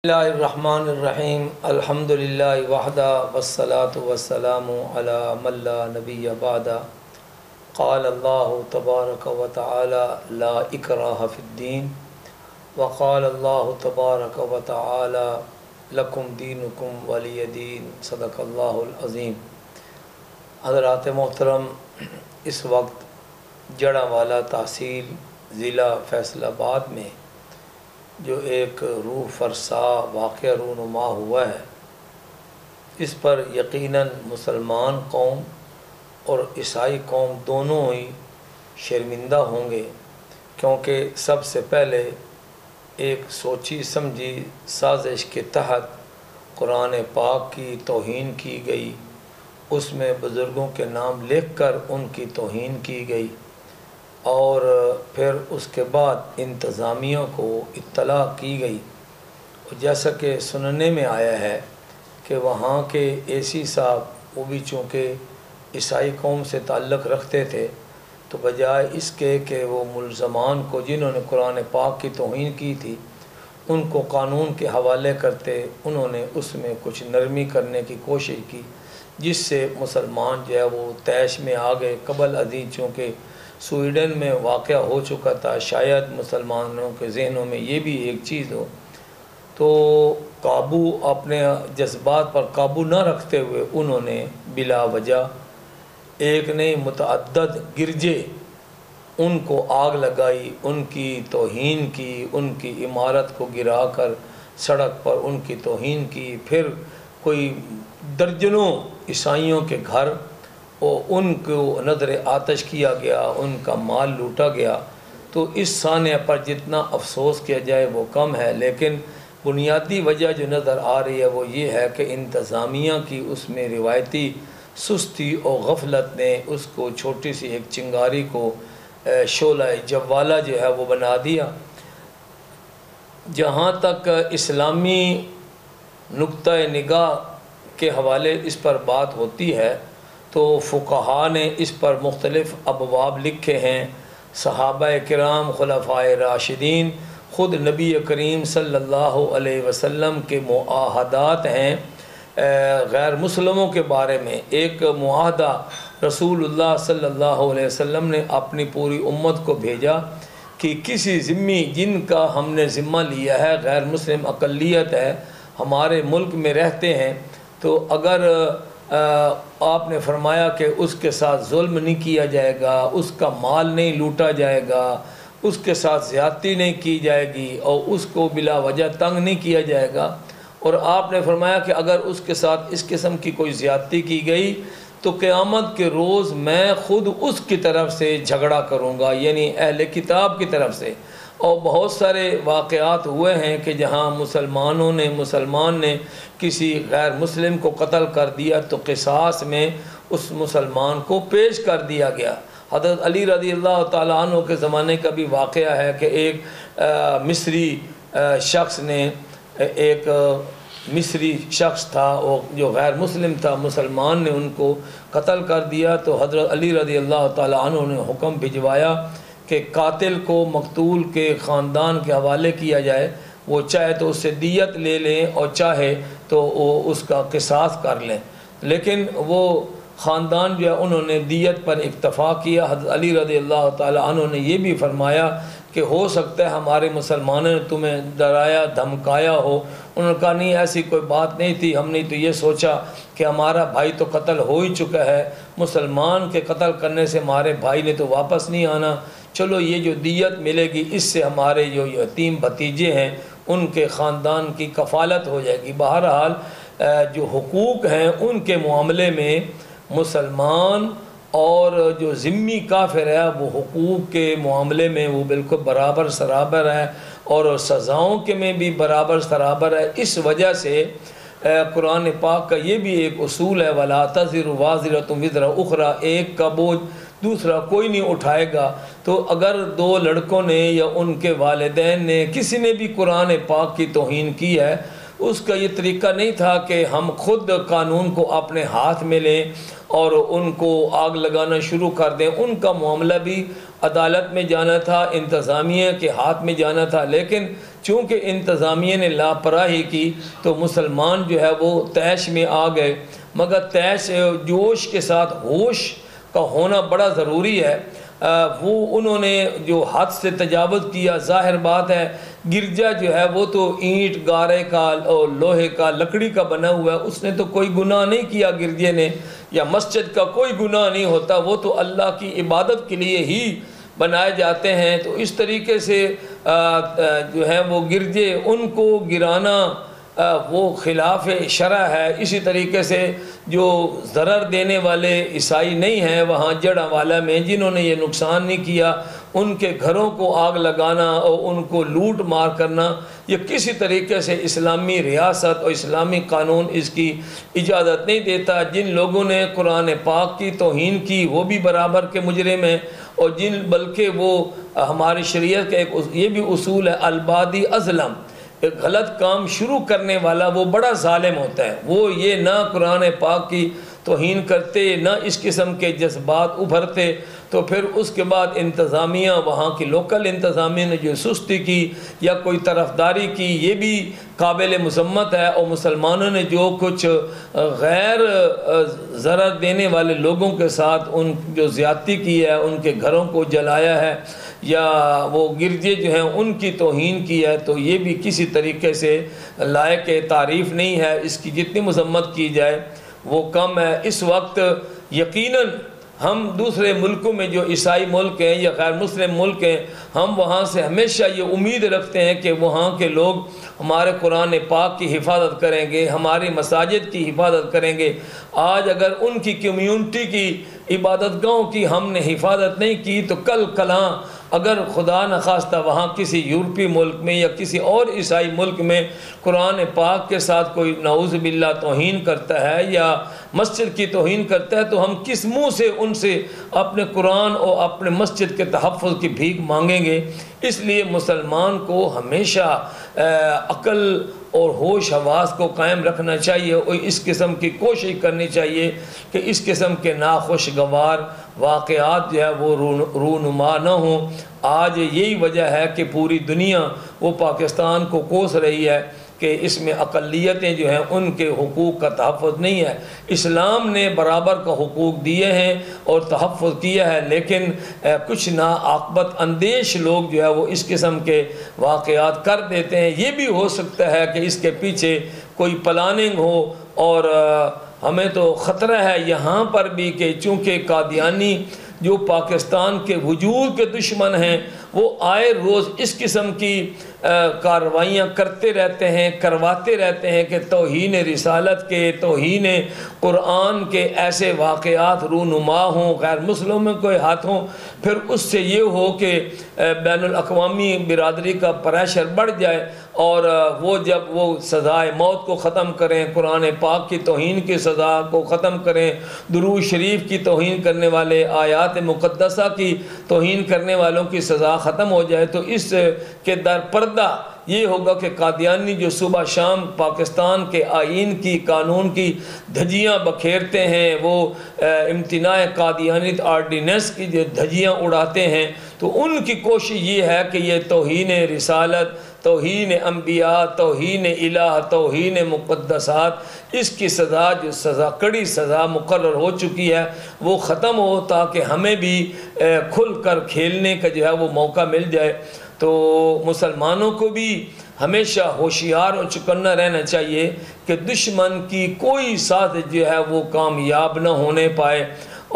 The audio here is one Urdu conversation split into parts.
اللہ الرحمن الرحیم الحمدللہ وحدہ والصلاة والسلام علی من لا نبی بعدہ قال اللہ تبارک و تعالی لا اکراہ فی الدین وقال اللہ تبارک و تعالی لکم دینکم ولی دین صدق اللہ العظیم۔ حضرات محترم، اس وقت جڑاوالا تحصیل ضلع فیصل آباد میں جو ایک روح فرسا واقعہ رونما ہوا ہے، اس پر یقیناً مسلمان قوم اور عیسائی قوم دونوں ہی شرمندہ ہوں گے، کیونکہ سب سے پہلے ایک سوچی سمجھی سازش کے تحت قرآن پاک کی توہین کی گئی، اس میں بزرگوں کے نام لکھ کر ان کی توہین کی گئی، اور پھر اس کے بعد انتظامیہ کو اطلاع کی گئی۔ جیسا کہ سننے میں آیا ہے کہ وہاں کے اے سی صاحب وہ بھی چونکہ عیسائی قوم سے تعلق رکھتے تھے، تو بجائے اس کے کہ وہ ملزمان کو جنہوں نے قرآن پاک کی توہین کی تھی ان کو قانون کے حوالے کرتے، انہوں نے اس میں کچھ نرمی کرنے کی کوشش کی، جس سے مسلمان جو ہے وہ طیش میں آ گئے۔ قبل ازیں چونکہ سویڈن میں واقعہ ہو چکا تھا، شاید مسلمانوں کے ذہنوں میں یہ بھی ایک چیز ہو، تو قابو اپنے جذبات پر قابو نہ رکھتے ہوئے انہوں نے بلا وجہ ایک نہیں متعدد گرجے ان کو آگ لگائی، ان کی توہین کی، ان کی عمارت کو گرا کر سڑک پر ان کی توہین کی، پھر کوئی درجنوں عیسائیوں کے گھر اور ان کو نظر آتش کیا گیا، ان کا مال لوٹا گیا۔ تو اس سانحے پر جتنا افسوس کیا جائے وہ کم ہے، لیکن بنیادی وجہ جو نظر آ رہی ہے وہ یہ ہے کہ انتظامیہ کی اس میں روایتی سستی اور غفلت نے اس کو چھوٹی سی ایک چنگاری کو شعلہ جوالا جو ہے وہ بنا دیا۔ جہاں تک اسلامی نقطہ نگاہ کے حوالے اس پر بات ہوتی ہے تو فقہاء نے اس پر مختلف ابواب لکھے ہیں۔ صحابہ کرام، خلفائے راشدین، خود نبی کریم صلی اللہ علیہ وسلم کے معاہدات ہیں غیر مسلموں کے بارے میں۔ ایک معاہدہ رسول اللہ صلی اللہ علیہ وسلم نے اپنی پوری امت کو بھیجا کہ کسی ذمی جن کا ہم نے ذمہ لیا ہے، غیر مسلم اقلیت ہے، ہمارے ملک میں رہتے ہیں، تو اگر آپ نے فرمایا کہ اس کے ساتھ ظلم نہیں کیا جائے گا، اس کا مال نہیں لوٹا جائے گا، اس کے ساتھ زیادتی نہیں کی جائے گی، اور اس کو بلا وجہ تنگ نہیں کیا جائے گا، اور آپ نے فرمایا کہ اگر اس کے ساتھ اس قسم کی کوئی زیادتی کی گئی تو قیامت کے روز میں خود اس کی طرف سے جھگڑا کروں گا، یعنی اہل کتاب کی طرف سے۔ اور بہت سارے واقعات ہوئے ہیں کہ جہاں مسلمان نے کسی غیر مسلم کو قتل کر دیا تو قصاص میں اس مسلمان کو پیش کر دیا گیا۔ حضرت علی رضی اللہ تعالیٰ عنہ کے زمانے کا بھی واقعہ ہے کہ ایک مصری شخص نے، ایک مصری شخص تھا وہ جو غیر مسلم تھا، مسلمان نے ان کو قتل کر دیا، تو حضرت علی رضی اللہ تعالیٰ عنہ نے حکم بھجوایا کہ قاتل کو مقتول کے خاندان کے حوالے کیا جائے، وہ چاہے تو اس سے دیت لے لیں اور چاہے تو وہ اس کا قصاص کر لیں۔ لیکن وہ خاندان جو ہے انہوں نے دیت پر اکتفا کیا۔ حضرت علی رضی اللہ تعالیٰ عنہ نے یہ بھی فرمایا کہ ہو سکتا ہے ہمارے مسلمانوں نے تمہیں ڈرایا دھمکایا ہو۔ انہوں نے کہا نہیں، ایسی کوئی بات نہیں تھی، ہم نے تو یہ سوچا کہ ہمارا بھائی تو قتل ہو ہی چکا ہے، مسلمان کے قتل کرنے سے ہمارے بھائی نے تو واپس نہیں آنا، چلو یہ جو دیت ملے گی اس سے ہمارے جو یتیم بھتیجے ہیں ان کے خاندان کی کفالت ہو جائے گی۔ بہرحال جو حقوق ہیں ان کے معاملے میں مسلمان اور جو ذمی کافر ہے وہ حقوق کے معاملے میں وہ بالکل برابر سرابر ہے، اور سزاؤں کے میں بھی برابر سرابر ہے۔ اس وجہ سے قرآن پاک کا یہ بھی ایک اصول ہے، وَلَا تَزِرُ وَازِرَةٌ وِزْرَ أُخْرَىٰ، ایک کا بوجھ دوسرا کوئی نہیں اٹھائے گا۔ تو اگر دو لڑکوں نے یا ان کے والدین نے کسی نے بھی قرآن پاک کی توہین کی ہے، اس کا یہ طریقہ نہیں تھا کہ ہم خود قانون کو اپنے ہاتھ میں لیں اور ان کو آگ لگانا شروع کر دیں۔ ان کا معاملہ بھی عدالت میں جانا تھا، انتظامیہ کے ہاتھ میں جانا تھا، لیکن چونکہ انتظامیہ نے لاپرواہی کی تو مسلمان جو ہے وہ طیش میں آ گئے، مگر طیش جوش کے ساتھ ہوش کا ہونا بڑا ضروری ہے۔ وہ انہوں نے جو حد سے تجاوز کیا، ظاہر بات ہے گرجا جو ہے وہ تو اینٹ گارے کا اور لوہے کا لکڑی کا بنا ہوا ہے، اس نے تو کوئی گناہ نہیں کیا گرجے نے، یا مسجد کا کوئی گناہ نہیں ہوتا، وہ تو اللہ کی عبادت کے لیے ہی بنائے جاتے ہیں۔ تو اس طریقے سے جو ہے وہ گرجے ان کو گرانا وہ خلاف شرع ہے۔ اسی طریقے سے جو ضرر دینے والے عیسائی نہیں ہیں وہاں جڑا والا میں، جنہوں نے یہ نقصان نہیں کیا، ان کے گھروں کو آگ لگانا اور ان کو لوٹ مار کرنا، یہ کسی طریقے سے اسلامی ریاست اور اسلامی قانون اس کی اجازت نہیں دیتا۔ جن لوگوں نے قرآن پاک کی توہین کی وہ بھی برابر کے مجرم ہیں، اور بلکہ وہ ہماری شریعت کا ایک یہ بھی اصول ہے، البادی اظلم، ایک غلط کام شروع کرنے والا وہ بڑا ظالم ہوتا ہے۔ وہ یہ نہ قرآن پاک کی توہین کرتے، نہ اس قسم کے جذبات ابھرتے، تو پھر اس کے بعد انتظامیہ، وہاں کی لوکل انتظامیہ نے جو سستی کی یا کوئی طرفداری کی، یہ بھی قابل مذمت ہے۔ اور مسلمانوں نے جو کچھ غیر ضرر دینے والے لوگوں کے ساتھ ان جو زیادتی کی ہے، ان کے گھروں کو جلایا ہے یا وہ گرجے جو ہیں ان کی توہین کی ہے، تو یہ بھی کسی طریقے سے لائق تعریف نہیں ہے۔ اس کی جتنی مذمت کی جائے وہ کم ہے۔ اس وقت یقیناً ہم دوسرے ملکوں میں جو عیسائی ملک ہیں یا غیر مسلم ملک ہیں، ہم وہاں سے ہمیشہ یہ امید رکھتے ہیں کہ وہاں کے لوگ ہمارے قرآن پاک کی حفاظت کریں گے، ہماری مساجد کی حفاظت کریں گے۔ آج اگر ان کی کمیونٹی کی عبادت گاہوں کی ہم نے حفاظت نہیں کی تو کل کلاں اگر خدا نخواستہ وہاں کسی یورپی ملک میں یا کسی اور عیسائی ملک میں قرآن پاک کے ساتھ کوئی نعوذ باللہ توہین کرتا ہے یا مسجد کی توہین کرتا ہے، تو ہم کس منہ سے ان سے اپنے قرآن اور اپنے مسجد کے تحفظ کی بھیک مانگیں گے؟ اس لیے مسلمان کو ہمیشہ عقل اور ہوش حواس کو قائم رکھنا چاہیے، اور اس قسم کی کوشش کرنی چاہیے کہ اس قسم کے ناخوشگوار واقعات جو ہے وہ رونما نہ ہوں۔ آج یہی وجہ ہے کہ پوری دنیا وہ پاکستان کو کوس رہی ہے کہ اس میں اقلیتیں جو ہیں ان کے حقوق کا تحفظ نہیں ہے۔ اسلام نے برابر کا حقوق دیے ہیں اور تحفظ کیا ہے، لیکن کچھ ناعاقبت اندیش لوگ جو ہے وہ اس قسم کے واقعات کر دیتے ہیں۔ یہ بھی ہو سکتا ہے کہ اس کے پیچھے کوئی پلاننگ ہو، اور ہمیں تو خطرہ ہے یہاں پر بھی کہ چونکہ قادیانی جو پاکستان کے وجود کے دشمن ہیں وہ آئے روز اس قسم کی کارروائیاں کرتے رہتے ہیں، کرواتے رہتے ہیں کہ توہین رسالت کے، توہین قرآن کے ایسے واقعات رونما ہوں، غیر مسلموں کے ہاتھوں، پھر اس سے یہ ہو کہ بین الاقوامی برادری کا پریشر بڑھ جائے، اور وہ جب وہ سزائے موت کو ختم کریں، قرآن پاک کی توہین کی سزا کو ختم کریں، درود شریف کی توہین کرنے والے، آیات مقدسہ کی توہین کرنے والوں کی سزا ختم ہو جائے، تو اس کے در پردہ یہ ہوگا کہ قادیانی جو صبح شام پاکستان کے آئین کی، قانون کی دھجیاں بکھیرتے ہیں، وہ امتناع قادیانیت آرڈیننس کی جو دھجیاں اڑاتے ہیں، تو ان کی کوشش یہ ہے کہ یہ توہین رسالت، توہین انبیاء، توہین الہ، توہین مقدسات، اس کی سزا جو کڑی سزا مقرر ہو چکی ہے وہ ختم ہو، تاکہ ہمیں بھی کھل کر کھیلنے کا جو ہے وہ موقع مل جائے۔ تو مسلمانوں کو بھی ہمیشہ ہوشیار اور چکنا رہنا چاہیے کہ دشمن کی کوئی سازش جو ہے وہ کامیاب نہ ہونے پائے،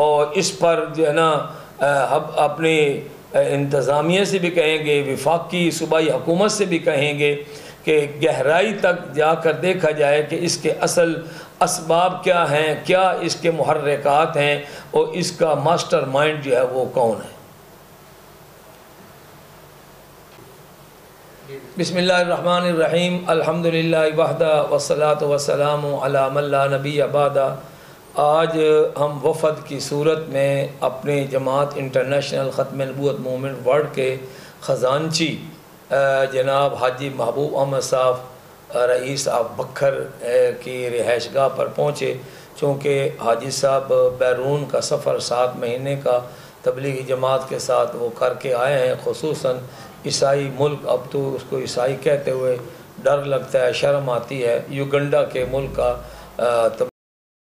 اور اس پر جو ہے نا اپنے انتظامیہ سے بھی کہیں گے، وفاقی صوبائی حکومت سے بھی کہیں گے کہ گہرائی تک جا کر دیکھا جائے کہ اس کے اصل اسباب کیا ہیں، کیا اس کے محرکات ہیں، اور اس کا ماسٹر مائنڈ جو ہے وہ کون ہے۔ بسم اللہ الرحمن الرحیم، الحمدللہ وحدہ والصلاة والسلام علی من لا نبی بعدہ۔ آج ہم وفد کی صورت میں اپنے جماعت انٹرنیشنل ختم نبوت موومنٹ ورلڈ کے خزانچی جناب حاجی محبوب احمد صاحب رئیس آف بکھر کی رہائش گاہ پر پہنچے، چونکہ حاجی صاحب بیرون کا سفر 7 مہینے کا تبلیغی جماعت کے ساتھ وہ کر کے آئے ہیں، خصوصاً عیسائی ملک، اب تو اس کو عیسائی کہتے ہوئے ڈر لگتا ہے، شرم آتی ہے، یوگنڈا کے ملک کا